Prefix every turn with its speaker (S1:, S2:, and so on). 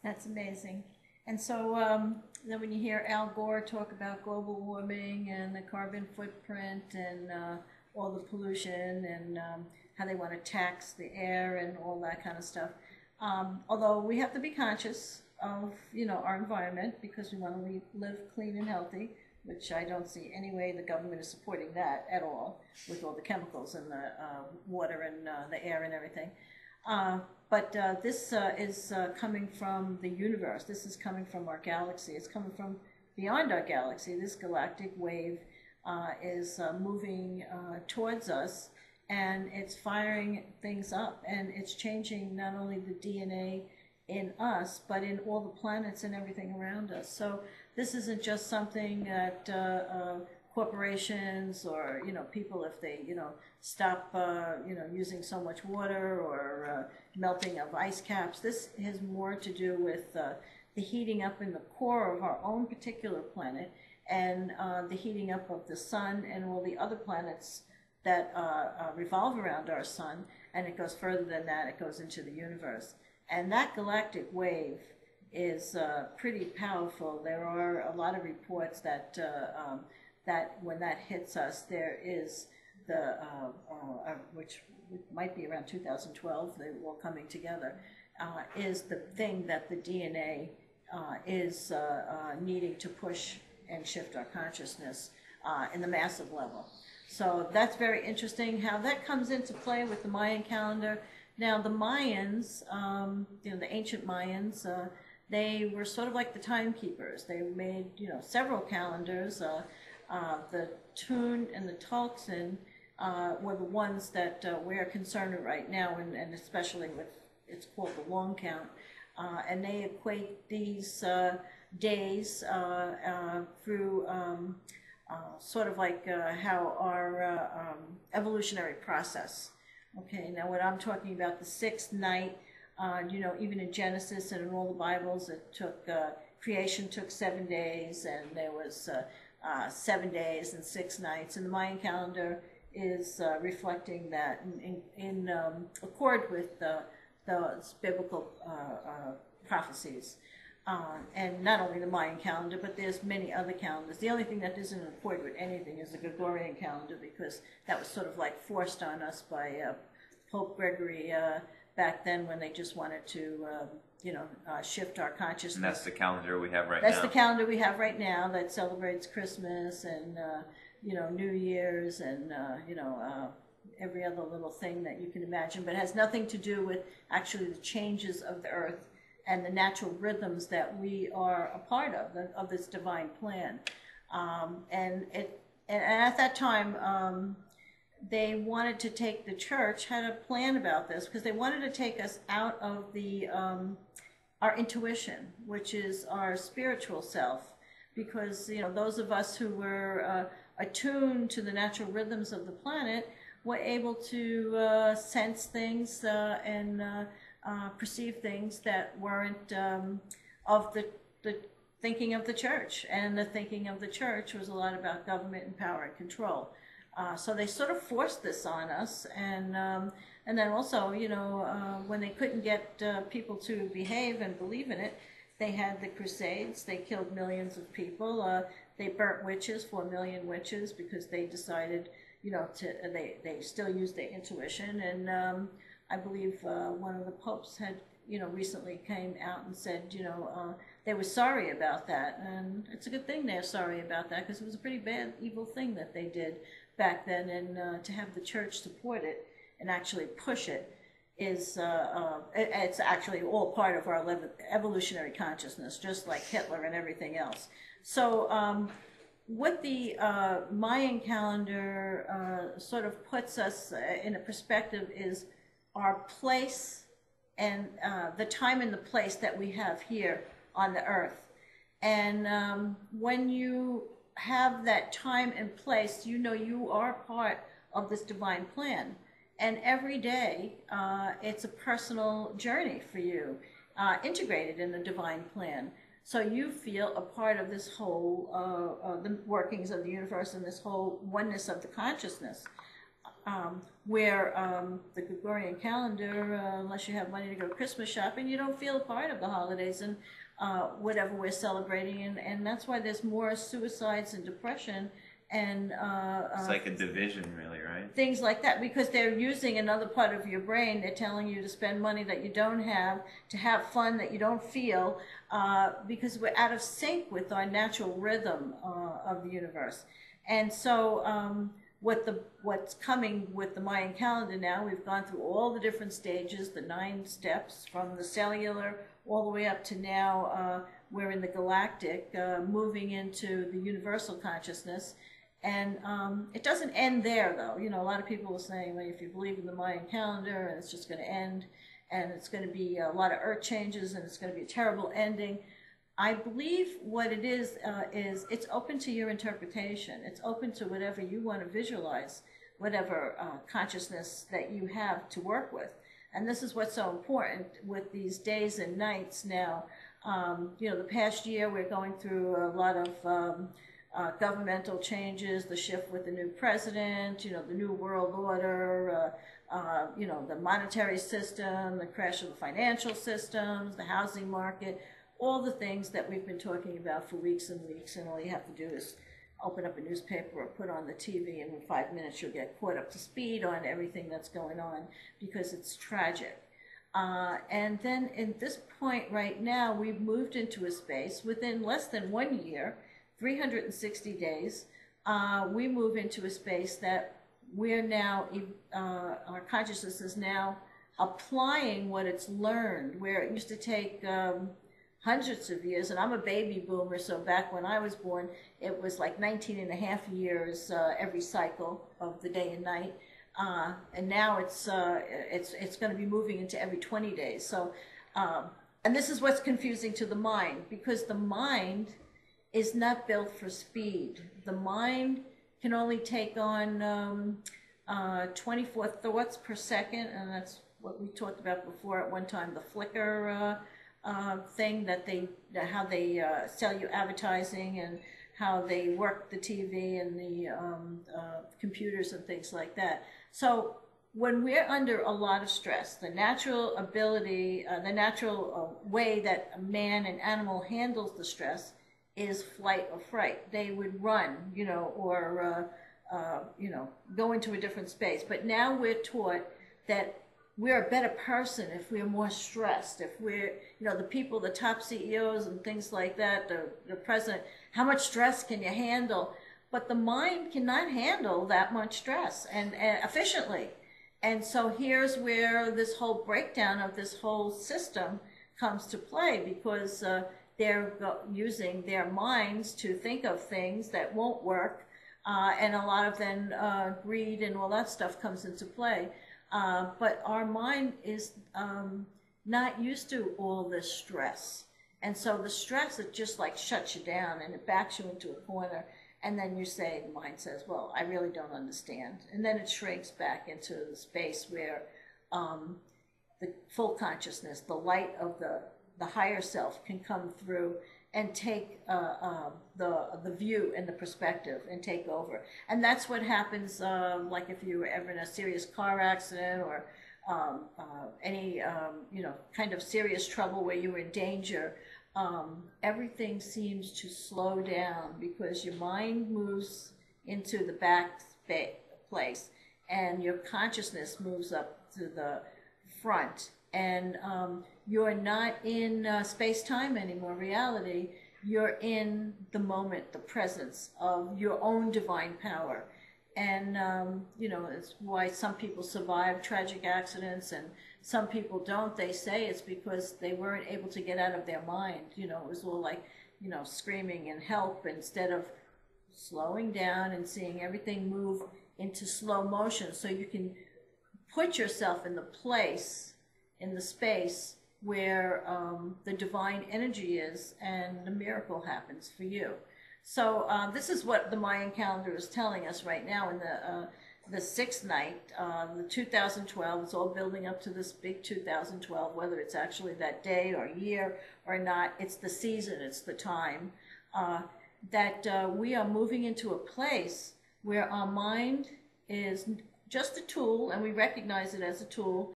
S1: That's amazing. And so then when you hear Al Gore talk about global warming and the carbon footprint and all the pollution and how they want to tax the air and all that kind of stuff, although we have to be conscious of, you know, our environment because we want to live clean and healthy, which I don't see any way the government is supporting that at all with all the chemicals in the water and the air and everything. But this is coming from the universe. This is coming from our galaxy. It's coming from beyond our galaxy. This galactic wave is moving towards us, and it's firing things up, and it's changing not only the DNA in us, but in all the planets and everything around us. So this isn't just something that corporations or, you know, people, if they, you know, stop, you know, using so much water or melting of ice caps. This has more to do with the heating up in the core of our own particular planet and the heating up of the sun and all the other planets that revolve around our sun. And it goes further than that. It goes into the universe. And that galactic wave is pretty powerful. There are a lot of reports that that when that hits us, there is the, which might be around 2012, they're all coming together, is the thing that the DNA is needing to push and shift our consciousness in the massive level. So that's very interesting how that comes into play with the Mayan calendar. Now the Mayans, you know, the ancient Mayans, they were sort of like the timekeepers. They made, you know, several calendars. The Tune and the Tolkien were the ones that we're concerned with right now, and especially with, it's called the long count. And they equate these days through sort of like how our evolutionary process. Okay, now what I'm talking about, the sixth night, you know, even in Genesis and in all the Bibles, it took, creation took 7 days, and there was 7 days and 6 nights, and the Mayan calendar is reflecting that in accord with the biblical prophecies. And not only the Mayan calendar, but there's many other calendars. The only thing that isn't in accord with anything is the Gregorian calendar, because that was sort of like forced on us by Pope Gregory back then, when they just wanted to you know, shift our consciousness.
S2: And that's the calendar we have right now.
S1: That's the calendar we have right now that celebrates Christmas and, you know, New Year's and, you know, every other little thing that you can imagine, but it has nothing to do with actually the changes of the earth and the natural rhythms that we are a part of this divine plan. And at that time, they wanted to take the church, had a plan about this, because they wanted to take us out of the our intuition, which is our spiritual self, because, you know, those of us who were attuned to the natural rhythms of the planet were able to sense things and perceive things that weren't of the thinking of the church. And the thinking of the church was a lot about government and power and control. So they sort of forced this on us, and then also, you know, when they couldn't get people to behave and believe in it, they had the Crusades. They killed millions of people. They burnt witches, 4 million witches, because they decided, you know, they still used their intuition. And I believe one of the popes had, you know, recently came out and said, you know, they were sorry about that, and it's a good thing they're sorry about that, because it was a pretty bad, evil thing that they did back then, and to have the church support it and actually push it is, it's actually all part of our evolutionary consciousness, just like Hitler and everything else. So what the Mayan calendar sort of puts us in a perspective is our place and the time and the place that we have here on the earth. And when you have that time and place, you know you are part of this divine plan. And every day, it's a personal journey for you, integrated in the divine plan. So you feel a part of this whole, the workings of the universe and this whole oneness of the consciousness. where the Gregorian calendar, unless you have money to go Christmas shopping, you don't feel a part of the holidays and whatever we're celebrating, and that's why there's more suicides and depression and
S2: it's like a division, really, right?
S1: Things like that, because they're using another part of your brain. They're telling you to spend money that you don't have, to have fun that you don't feel, because we're out of sync with our natural rhythm of the universe. And so what's coming with the Mayan calendar now, we've gone through all the different stages, the 9 steps, from the cellular all the way up to now we're in the galactic, moving into the universal consciousness. And it doesn't end there, though. You know, a lot of people are saying, well, if you believe in the Mayan calendar, and it's just going to end, and it's going to be a lot of earth changes, and it's going to be a terrible ending. I believe what it is it's open to your interpretation. It's open to whatever you want to visualize, whatever consciousness that you have to work with. And this is what's so important with these days and nights now. You know, the past year we're going through a lot of governmental changes, the shift with the new president, you know, the new world order, you know, the monetary system, the crash of the financial systems, the housing market, all the things that we've been talking about for weeks and weeks, and all you have to do is open up a newspaper or put on the TV, and in 5 minutes you'll get caught up to speed on everything that's going on, because it's tragic. And then in this point right now, we've moved into a space within less than 1 year, 360 days, we move into a space that we're now, our consciousness is now applying what it's learned, where it used to take hundreds of years, and I'm a baby boomer, so back when I was born, it was like 19 and a half years every cycle of the day and night, and now it's going to be moving into every 20 days. So, and this is what's confusing to the mind, because the mind is not built for speed. The mind can only take on 24 thoughts per second, and that's what we talked about before at one time, the flicker thing that how they sell you advertising, and how they work the TV and the computers and things like that. So when we're under a lot of stress, the natural ability, the natural way that a man and animal handles the stress is flight or fright. They would run, you know, or you know, go into a different space. But now we're taught that we're a better person if we're more stressed, if we're, you know, the people, the top CEOs and things like that, the president, how much stress can you handle? But the mind cannot handle that much stress and efficiently. And so here's where this whole breakdown of this whole system comes to play, because they're using their minds to think of things that won't work, and a lot of then greed and all that stuff comes into play. But our mind is not used to all this stress. And so the stress, it just like shuts you down and it backs you into a corner. And then you say, the mind says, well, I really don't understand. And then it shrinks back into the space where the full consciousness, the light of the higher self can come through and take the view and the perspective and take over. And that's what happens, like if you were ever in a serious car accident or any you know, kind of serious trouble where you were in danger, everything seems to slow down, because your mind moves into the back place and your consciousness moves up to the front. And you're not in space-time anymore, reality. You're in the moment, the presence of your own divine power. And, you know, it's why some people survive tragic accidents and some people don't. They say it's because they weren't able to get out of their mind. You know, it was all like, you know, screaming and help, instead of slowing down and seeing everything move into slow motion, so you can put yourself in the place, in the space where the divine energy is, and the miracle happens for you. So this is what the Mayan calendar is telling us right now in the sixth night, the 2012. It's all building up to this big 2012, whether it's actually that day or year or not. It's the season, it's the time, that we are moving into a place where our mind is just a tool, and we recognize it as a tool,